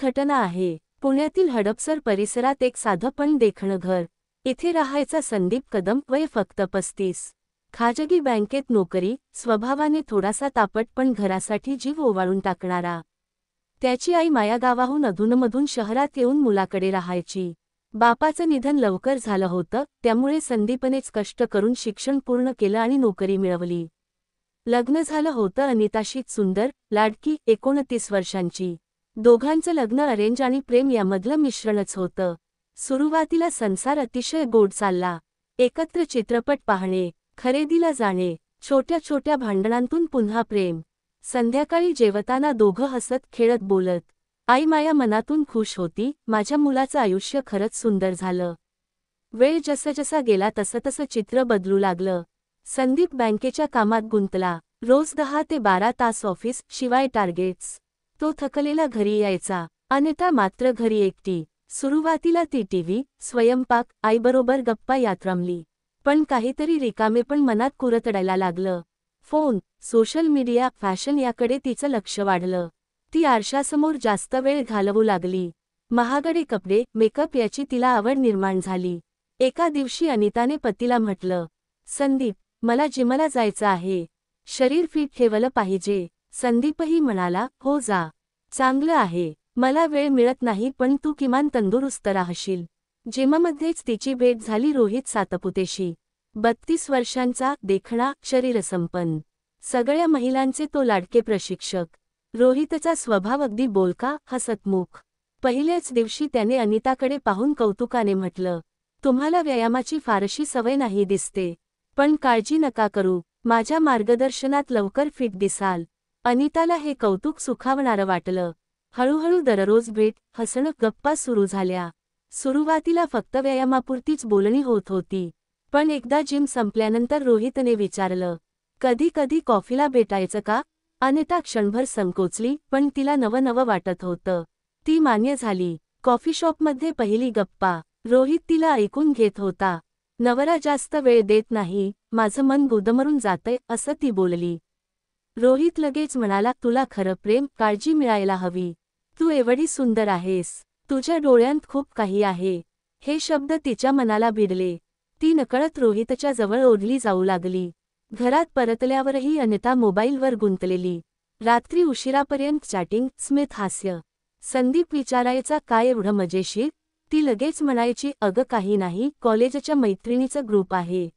घटना आहे. पुण्यातील हडपसर परिसरात एक साधं पण देखणं घर. इथे राहायचा संदीप कदम, वय फक्त 35. खाजगी बँकेत नोकरी, स्वभावाने थोडासा तापट पण घरासाठी जीव ओवाळून टाकणारा. त्याची आई माया गावाहून अधूनमधून शहरात येऊन मुलाकडे राहायची. बापाचं निधन लवकर झालं होतं, त्यामुळे संदीपनेच कष्ट करून शिक्षण पूर्ण केलं आणि नोकरी मिळवली. लग्न झालं होतं अनिताशी, सुंदर, लाडकी, 29 वर्षांची. दोघांचं लग्न अरेंज आणि प्रेम यामधलं मिश्रणच होतं. सुरुवातीला संसार अतिशय गोड चालला. एकत्र चित्रपट पाहणे, खरेदीला जाणे, छोट्या छोट्या भांडणांतून पुन्हा प्रेम. संध्याकाळी जेवताना दोघं हसत खेळत बोलत. आई माया मनातून खुश होती, माझ्या मुलाचं आयुष्य खरंच सुंदर झालं. वेळ जसजसा गेला तसं चित्र बदलू लागलं. संदीप बँकेच्या कामात गुंतला. रोज 10 ते 12 तास ऑफिस, शिवाय टार्गेट्स. तो थकलेला घरी यायचा. अनिता मात्र घरी एकटी. सुरुवातीला ती टीव्ही, स्वयंपाक, आईबरोबर गप्पा यात रमली. पण काहीतरी रिकामेपण मनात कुरतडायला लागलं. फोन, सोशल मीडिया, फॅशन याकडे तिचं लक्ष वाढलं. ती आरशासमोर जास्त वेळ घालवू लागली. महागडे कपडे, मेकअप याची तिला आवड निर्माण झाली. एका दिवशी अनिताने पतीला म्हटलं, संदीप, मला जिमला जायचं आहे. शरीर फिट ठेवलं पाहिजे. संदीपही म्हणाला, हो जा. चांगलं आहे. मला वेळ मिळत नाही पण तू किमान तंदुरुस्त राहशील. जिममध्येच तिची भेट झाली रोहित सातपुतेशी. 32 वर्षांचा, देखणा, शरीरसंपन्न. सगळ्या महिलांचे तो लाडके प्रशिक्षक. रोहितचा स्वभाव अगदी बोलका, हसतमुख. पहिल्याच दिवशी त्याने अनिताकडे पाहून कौतुकाने म्हटलं, तुम्हाला व्यायामाची फारशी सवय नाही दिसते. पण काळजी नका करू, माझ्या मार्गदर्शनात लवकर फिट दिसाल. अनिताला हे कौतुक सुखावणारं वाटलं. हळूहळू दररोज भेट, हसणं, गप्पा सुरू झाल्या. सुरुवातीला फक्त व्यायामापुरतीच बोलणी होत होती. पण एकदा जिम संपल्यानंतर रोहितने विचारलं, कधी कधी कॉफीला भेटायचं का? अनिता क्षणभर संकोचली, पण तिला नवं वाटत होतं. ती मान्य झाली. कॉफी शॉपमध्ये पहिली गप्पा. रोहित तिला ऐकून घेत होता. नवरा जास्त वेळ देत नाही, माझं मन गुदमरून जातंय, असं ती बोलली. रोहित लगेच म्हणाला, तुला खरं प्रेम, काळजी मिळायला हवी. तू एवढी सुंदर आहेस. तुझ्या डोळ्यांत खूप काही आहे. हे शब्द तिच्या मनाला भिडले. ती नकळत रोहितच्या जवळ ओढली जाऊ लागली. घरात परतल्यावरही अनिता मोबाईलवर गुंतलेली. रात्री उशिरापर्यंत चॅटिंग, स्मित हास्य. संदीप विचारायचा, काय एवढं मजेशीर? ती लगेच म्हणायची, अगं काही नाही, कॉलेजच्या मैत्रिणीचं ग्रुप आहे.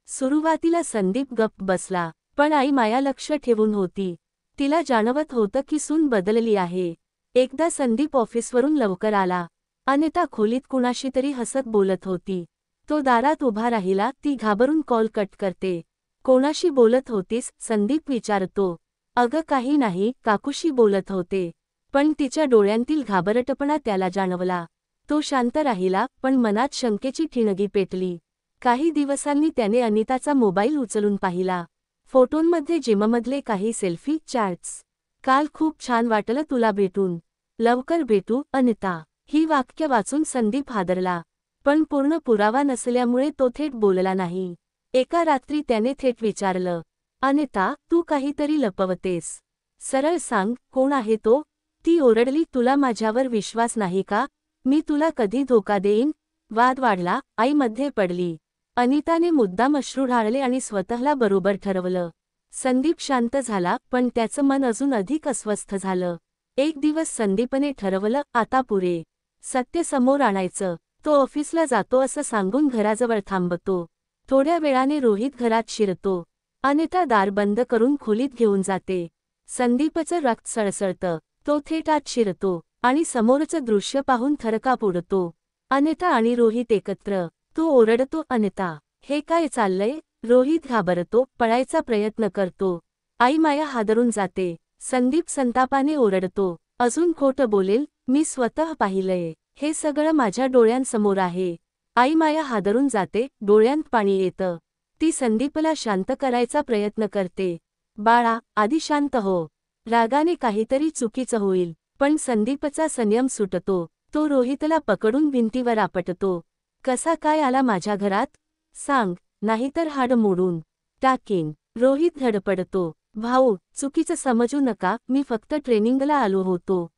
सुरुवातीला संदीप गप्प बसला, पण आई माया लक्ष ठेवून होती. तिला जाणवत होतं की सून बदलली आहे. एकदा संदीप ऑफिसवरून लवकर आला. अनिता खोलीत कुणाशी तरी हसत बोलत होती. तो दारात उभा राहिला. ती घाबरून कॉल कट करते. कोणाशी बोलत होतीस? संदीप विचारतो. अगं काही नाही, काकूशी बोलत होते. पण तिच्या डोळ्यांतील घाबरटपणा त्याला जाणवला. तो शांत राहिला, पण मनात शंकेची ठिणगी पेटली. काही दिवसांनी त्याने अनिताचा मोबाईल उचलून पाहिला. फोटोंमध्ये जिममधले काही सेल्फी, चॅट्स. काल खूप छान वाटलं तुला भेटून. लवकर भेटू, अनिता. ही वाक्य वाचून संदीप हादरला. पण पूर्ण पुरावा नसल्यामुळे तो थेट बोलला नाही. एका रात्री त्याने थेट विचारलं, अनिता, तू काहीतरी लपवतेस. सरळ सांग, कोण आहे तो? ती ओरडली, तुला माझ्यावर विश्वास नाही का? मी तुला कधी धोका देईन? वाद वाढला. आई मध्ये पडली. अनिताने मुद्दाम अश्रू ढाळले आणि स्वतःला बरोबर ठरवलं. संदीप शांत झाला, पण त्याचं मन अजून अधिक अस्वस्थ झालं. एक दिवस संदीपने ठरवलं, आता पुरे. सत्य समोर आणायचं. तो ऑफिसला जातो असं सांगून घराजवळ थांबतो. थोड्या वेळाने रोहित घरात शिरतो. अनिता दार बंद करून खोलीत घेऊन जाते. संदीपचं रक्त सळसळतं. तो थेट आत शिरतो आणि समोरचं दृश्य पाहून थरकाप उडतो. अनिता आणि रोहित एकत्र. तो ओरडतो, अनिता, हे काय चाललंय? रोहित घाबरतो, पळायचा प्रयत्न करतो. आई माया हादरून जाते. संदीप संतापाने ओरडतो, अजून खोटं बोलेल? मी स्वतः पाहिलंय. हे सगळं माझ्या डोळ्यांसमोर आहे. आई माया हादरून जाते, डोळ्यांत पाणी येतं. ती संदीपला शांत करायचा प्रयत्न करते. बाळा, आधी शांत हो. रागाने काहीतरी चुकीचं होईल. पण संदीपचा संयम सुटतो. तो रोहितला पकडून भिंतीवर आपटतो. कसा काय आला माझ्या घरात? सांग, नाहीतर हाड मोडून टाकीन. रोहित धडपडतो. भाऊ, चुकीचं समजू नका, मी फक्त ट्रेनिंगला आलो होतो.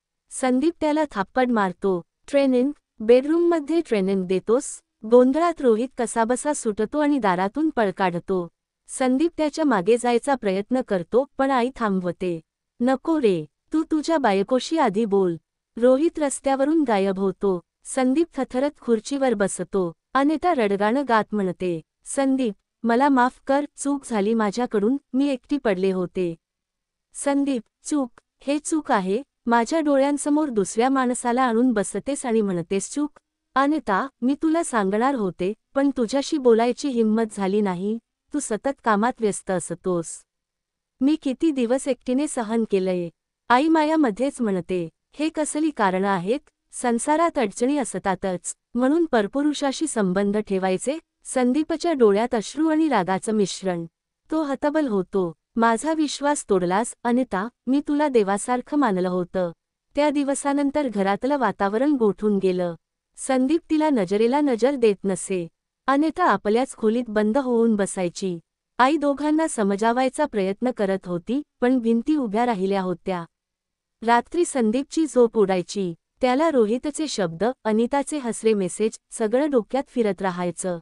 संदीप त्याला थाप्पड मारतो. ट्रेनिंग, बेडरूममध्ये ट्रेनिंग देतोस? गोंधळात रोहित कसाबसा सुटतो आणि दारातून पळ काढतो. संदीप त्याच्या मागे जायचा प्रयत्न करतो पण आई थांबवते. नको रे, तू तुझ्या बायकोशी आधी बोल. रोहित रस्त्यावरून गायब होतो. संदीप थरथरत खुर्चीवर बसतो. अनिता रडगाणं गात म्हणते, संदीप, मला माफ कर, चूक झाली माझ्याकडून, मी एकटी पडले होते. संदीप, चूक? हे चूक आहे? माझ्या डोळ्यांसमोर दुसऱ्या माणसाला आणून बसतेस आणि म्हणतेस चूक? अनिता, मी तुला सांगणार होते, पण तुझ्याशी बोलायची हिंमत झाली नाही. तू सतत कामात व्यस्त असतोस. मी किती दिवस एकटीने सहन केलंय. आई मायामध्येच म्हणते, हे कसली कारणं आहेत? संसारात अडचणी असतातच, म्हणून परपुरुषाशी संबंध ठेवायचे? संदीपच्या डोळ्यात अश्रू आणि रागाचं मिश्रण. तो हतबल होतो. माझा विश्वास तोडलास अनिता, मी तुला देवासारखं मानलं होतं. त्या दिवसानंतर घरातलं वातावरण गोठून गेलं. संदीप तिला नजरेला नजर देत नसे. अनिता आपल्याच खोलीत बंद होऊन बसायची. आई दोघांना समजावायचा प्रयत्न करत होती, पण भिंती उभ्या राहिल्या होत्या. रात्री संदीपची झोप उडायची. त्याला रोहितचे शब्द, अनिताचे हसरे मेसेज, सगळं डोक्यात फिरत राहायचं.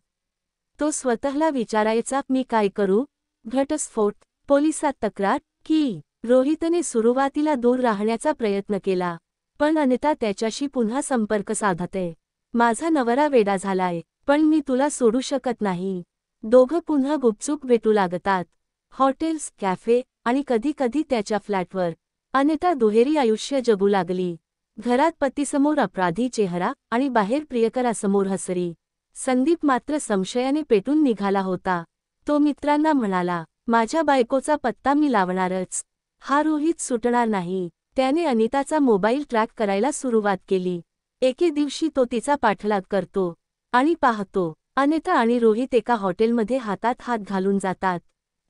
तो स्वतःला विचारायचा, मी काय करू? घटस्फोट, पोलिसात तक्रार, की? रोहितने सुरुवातीला दूर राहण्याचा प्रयत्न केला, पण अनिता त्याच्याशी पुन्हा संपर्क साधते. माझा नवरा वेडा झालाय, पण मी तुला सोडू शकत नाही. दोघं पुन्हा गुपचूप भेटू लागतात. हॉटेल्स, कॅफे आणि कधी कधी त्याच्या फ्लॅटवर. अनिता दुहेरी आयुष्य जगू लागली. घरात पतीसमोर अपराधी चेहरा आणि बाहेर प्रियकरासमोर हसरी. संदीप मात्र संशयाने पेटून निघाला होता. तो मित्रांना म्हणाला, माझ्या बायकोचा पत्ता मी लावणारच. हा रोहित सुटणार नाही. त्याने अनिताचा मोबाईल ट्रॅक करायला सुरुवात केली. एके दिवशी तो तिचा पाठलाग करतो आणि पाहतो, अनिता आणि रोहित एका हॉटेलमध्ये हातात हात घालून जातात.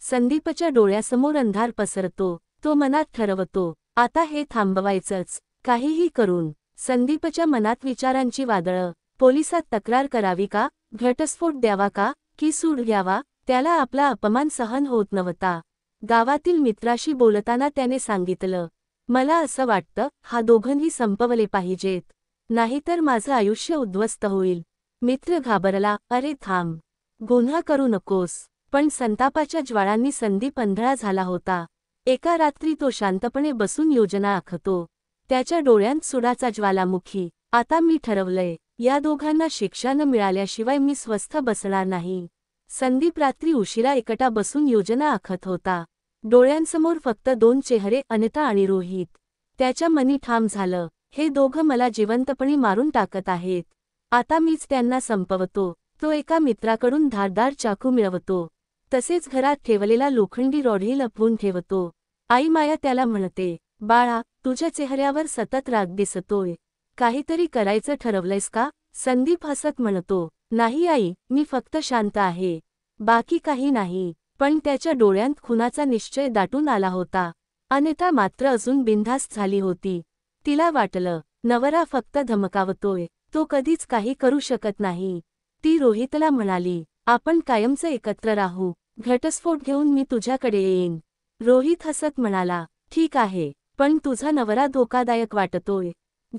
संदीपच्या डोळ्यासमोर अंधार पसरतो. तो मनात ठरवतो, आता हे थांबवायचंच, काहीही करून. संदीपच्या मनात विचारांची वादळं. पोलिसात तक्रार करावी का? घटस्फोट द्यावा का? की सूड घ्यावा? त्याला आपला अपमान सहन होत नव्हता. गावातील मित्राशी बोलताना त्याने सांगितलं, मला असं वाटतं, हा दोघंही संपवले पाहिजेत. नाहीतर माझं आयुष्य उद्ध्वस्त होईल. मित्र घाबरला, अरे थांब, गुन्हा करू नकोस. पण संतापाच्या ज्वाळांनी संदीप अंधळा झाला होता. एका रात्री तो शांतपणे बसून योजना आखतो. त्याच्या डोळ्यांत सुडाचा ज्वालामुखी. आता मी ठरवलंय, या दोघांना शिक्षा न मिळाल्याशिवाय मी स्वस्थ बसणार नाही. संदीप रात्री उशिरा एकटा बसून योजना आखत होता. डोळ्यांसमोर फक्त दोन चेहरे, अनिता आणि रोहित. त्याच्या मनी ठाम झालं, हे दोघं मला जिवंतपणी मारून टाकत आहेत. आता मीच त्यांना संपवतो. तो एका मित्राकडून धारदार चाकू मिळवतो. तसेच घरात ठेवलेला लोखंडी रॉडही लपवून ठेवतो. आई माया त्याला म्हणते, बाळा, तुझ्या चेहऱ्यावर सतत राग दिसतोय. काहीतरी करायचं ठरवलंयस का? संदीप हसत म्हणतो, नाही आई, मी फक्त शांत आहे. बाकी काही नाही. पण त्याच्या डोळ्यांत खुनाचा निश्चय दाटून आला होता. अनिता मात्र अजून बिनधास्त झाली होती. तिला वाटलं, नवरा फक्त धमकावतोय, तो कधीच काही करू शकत नाही. ती रोहितला म्हणाली, आपण कायमचं एकत्र राहू. घटस्फोट घेऊन मी तुझ्याकडे येईन. रोहित हसत म्हणाला, ठीक आहे, पण तुझा नवरा धोकादायक वाटतोय.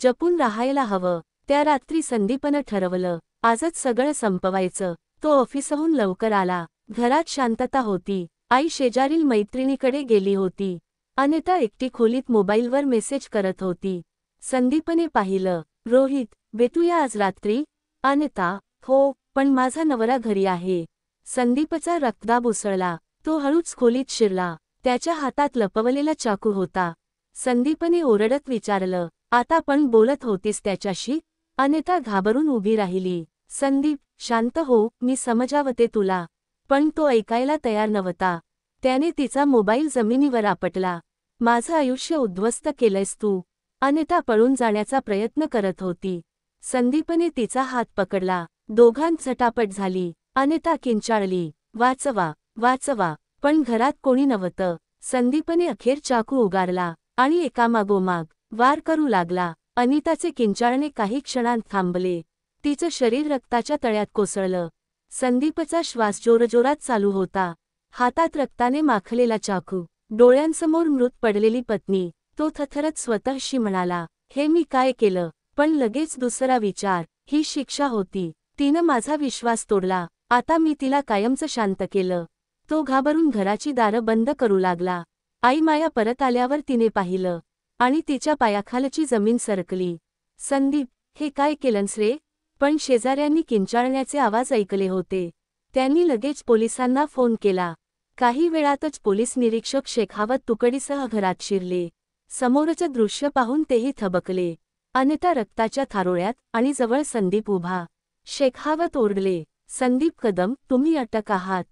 जपून राहायला हवं. त्या रात्री संदीपनं ठरवलं, आजच सगळं संपवायचं. तो ऑफिसहून लवकर आला. घरात शांतता होती. आई शेजारील मैत्रिणीकडे गेली होती. अनिता एकटी खोलीत मोबाईलवर मेसेज करत होती. संदीपने पाहिलं, रोहित, भेटूया आज रात्री? अनिता, हो, पण माझा नवरा घरी आहे. संदीपचा रक्तदाब उसळला. तो हळूच खोलीत शिरला. त्याच्या हातात लपवलेला चाकू होता. संदीपने ओरडत विचारलं, आता पण बोलत होतीस त्याच्याशी? अनिता घाबरून उभी राहिली. संदीप, शांत हो, मी समजावते तुला. पण तो ऐकायला तयार नव्हता. त्याने तिचा मोबाईल जमिनीवर आपटला. माझं आयुष्य उद्ध्वस्त केलंयस तू. अनिता पळून जाण्याचा प्रयत्न करत होती. संदीपने तिचा हात पकडला. दोघांत झटापट झाली. अनिता किंचाळली, वाचवा, वाचवा. पण घरात कोणी नव्हतं. संदीपने अखेर चाकू उगारला आणि एकामागोमाग वार करू लागला. अनिताचे किंचाळणे काही क्षणांत थांबले. तिचं शरीर रक्ताच्या तळ्यात कोसळलं. संदीपचा श्वास जोरजोरात चालू होता. हातात रक्ताने माखलेला चाकू. डोळ्यांसमोर मृत पडलेली पत्नी. तो थरथरत स्वतःशी म्हणाला, हे मी काय केलं? पण लगेच दुसरा विचार, ही शिक्षा होती. तिनं माझा विश्वास तोडला. आता मी तिला कायमचं शांत केलं. तो घाबरून घराची दारं बंद करू लागला. आई माया परत आल्यावर तिने पाहिलं आणि तिच्या पायाखालची जमीन सरकली. संदीप, हे काय केलंस रे? पण शेजाऱ्यांनी किंचाळण्याचे आवाज ऐकले होते. त्यांनी लगेच पोलिसांना फोन केला. काही वेळातच पोलीस निरीक्षक शेखावत तुकडीसह घरात शिरले. समोरचं दृश्य पाहून तेही थबकले. अनिता रक्ताच्या थारोळ्यात आणि जवळ संदीप उभा. शेखावत ओरडले, संदीप कदम, तुम्ही अटक आहात.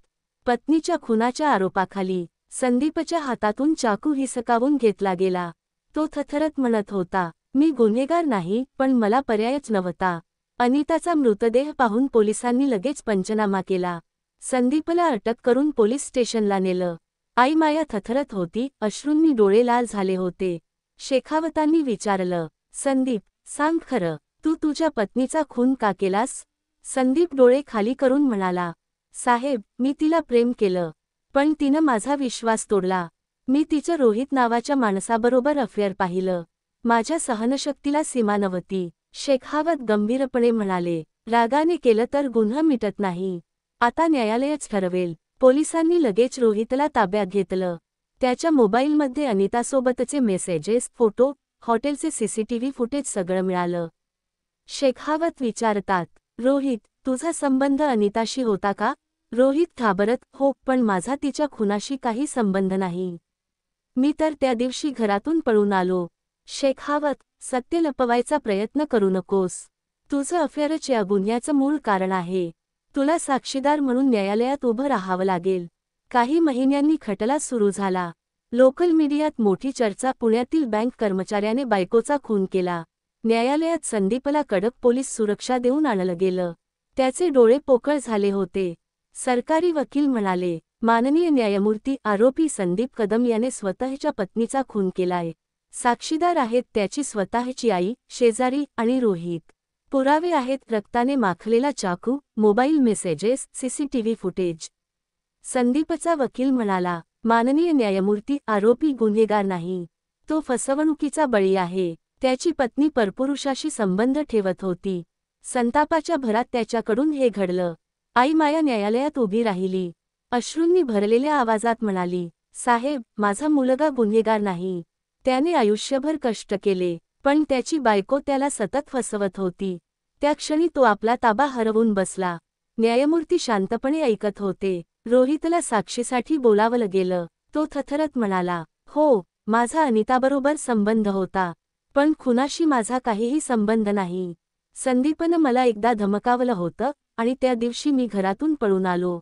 पत्नीच्या खुनाच्या आरोपाखाली. संदीपच्या हातातून चाकू हिसकावून घेतला गेला. तो थरथरत म्हणत होता, मी गुन्हेगार नाही, पण मला पर्यायच नव्हता. अनिताचा मृतदेह पाहून पोलिसांनी लगेच पंचनामा केला. संदीपला अटक करून पोलीस स्टेशनला नेलं. आई माया थरथरत होती, अश्रूंनी डोळे लाल झाले होते. शेखावतांनी विचारलं, संदीप, सांग खरं, तू तुझ्या पत्नीचा खून का केलास? संदीप डोळे खाली करून म्हणाला, साहेब, मी तिला प्रेम केलं. पण तिनं माझा विश्वास तोडला. मी तिचं रोहित नावाच्या माणसाबरोबर अफेअर पाहिलं. माझ्या सहनशक्तीला सीमा नव्हती. शेखावत गंभीरपणे म्हणाले, रागाने केलं तर गुन्हा मिटत नाही. आता न्यायालयच ठरवेल. पोलिसांनी लगेच रोहितला ताब्यात घेतलं. त्याच्या मोबाईलमध्ये अनितासोबतचे मेसेजेस, फोटो, हॉटेलचे सीसीटीव्ही फुटेज सगळं मिळालं. शेखावत विचारतात, रोहित, तुझा संबंध अनिताशी होता का? रोहित घाबरत, हो, पण माझा तिच्या खुनाशी काही संबंध नाही. मी तर त्या दिवशी घरातून पळून आलो. शेखावत, सत्य लपवायचा प्रयत्न करू नकोस. तुझं अफेअरच या गुन्ह्याचं मूळ कारण आहे. तुला साक्षीदार म्हणून न्यायालयात उभं राहावं लागेल. काही महिन्यांनी खटला सुरू झाला. लोकल मीडियात मोठी चर्चा. पुण्यातील बँक कर्मचाऱ्याने बायकोचा खून केला. न्यायालयात संदीपला कडक पोलीस सुरक्षा देऊन आणलं गेलं. त्याचे डोळे पोकळ झाले होते. सरकारी वकील म्हणाले, माननीय न्यायमूर्ती, आरोपी संदीप कदम याने स्वतःच्या पत्नीचा खून केलाय. साक्षीदार आहेत त्याची स्वतःची आई, शेजारी आणि रोहित. पुरावे आहेत रक्ताने माखलेला चाकू, मोबाईल मेसेजेस, सीसीटीव्ही फुटेज. संदीपचा वकील म्हणाला, माननीय न्यायमूर्ती, आरोपी गुन्हेगार नाही. तो फसवणुकीचा बळी आहे. त्याची पत्नी परपुरुषाशी संबंध ठेवत होती. संतापाच्या भरात त्याच्याकडून हे घडलं. आई माया न्यायालयात उभी राहिली. अश्रूंनी भरलेल्या आवाजात म्हणाली, साहेब, माझा मुलगा गुन्हेगार नाही. त्याने आयुष्यभर कष्ट केले, पण त्याची बायको त्याला सतत फसवत होती. त्या क्षणी तो आपला ताबा हरवून बसला. न्यायमूर्ती शांतपणे ऐकत होते. रोहितला साक्षीसाठी बोलावलं गेलं. तो थरथरत म्हणाला, हो, माझा अनिताबरोबर संबंध होता, पण खुनाशी माझा काहीही संबंध नाही. संदीपनं मला एकदा धमकावलं होतं आणि त्या दिवशी मी घरातून पळून आलो.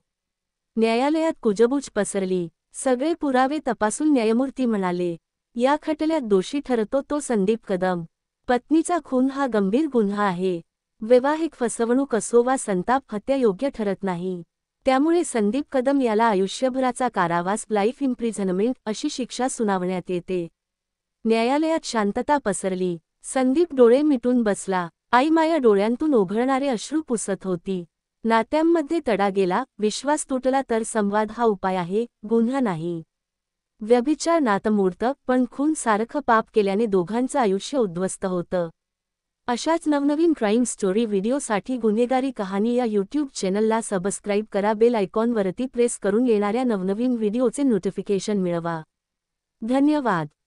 न्यायालयात कुजबूज पसरली. सगळे पुरावे तपासून न्यायमूर्ती म्हणाले, या खटल्यात दोषी ठरतो तो संदीप कदम. पत्नीचा खून हा गंभीर गुन्हा आहे. वैवाहिक फसवणूक असो वा संताप, हत्या योग्य ठरत नाही. त्यामुळे संदीप कदम याला आयुष्यभराचा कारावास, लाईफ इम्प्रिझनमेंट अशी शिक्षा सुनावण्यात येते. न्यायालयात शांतता पसरली. संदीप डोळे मिटून बसला. आई माया डोळ्यांतून ओघळणारे अश्रू पुसत होती. नात्यांमध्ये तडा गेला. विश्वास तुटला तर संवाद हा उपाय आहे, गुन्हा नाही. व्यभिचार नातं मोडतं, पण खून सारखं पाप केल्याने दोघांचं आयुष्य उद्ध्वस्त होतं. अशाच नवनवीन क्राईम स्टोरी व्हिडिओसाठी गुन्हेगारी कहाणी या यूट्यूब चॅनलला सबस्क्राईब करा. बेल आयकॉनवरती प्रेस करून येणाऱ्या नवनवीन व्हिडिओचे नोटिफिकेशन मिळवा. धन्यवाद.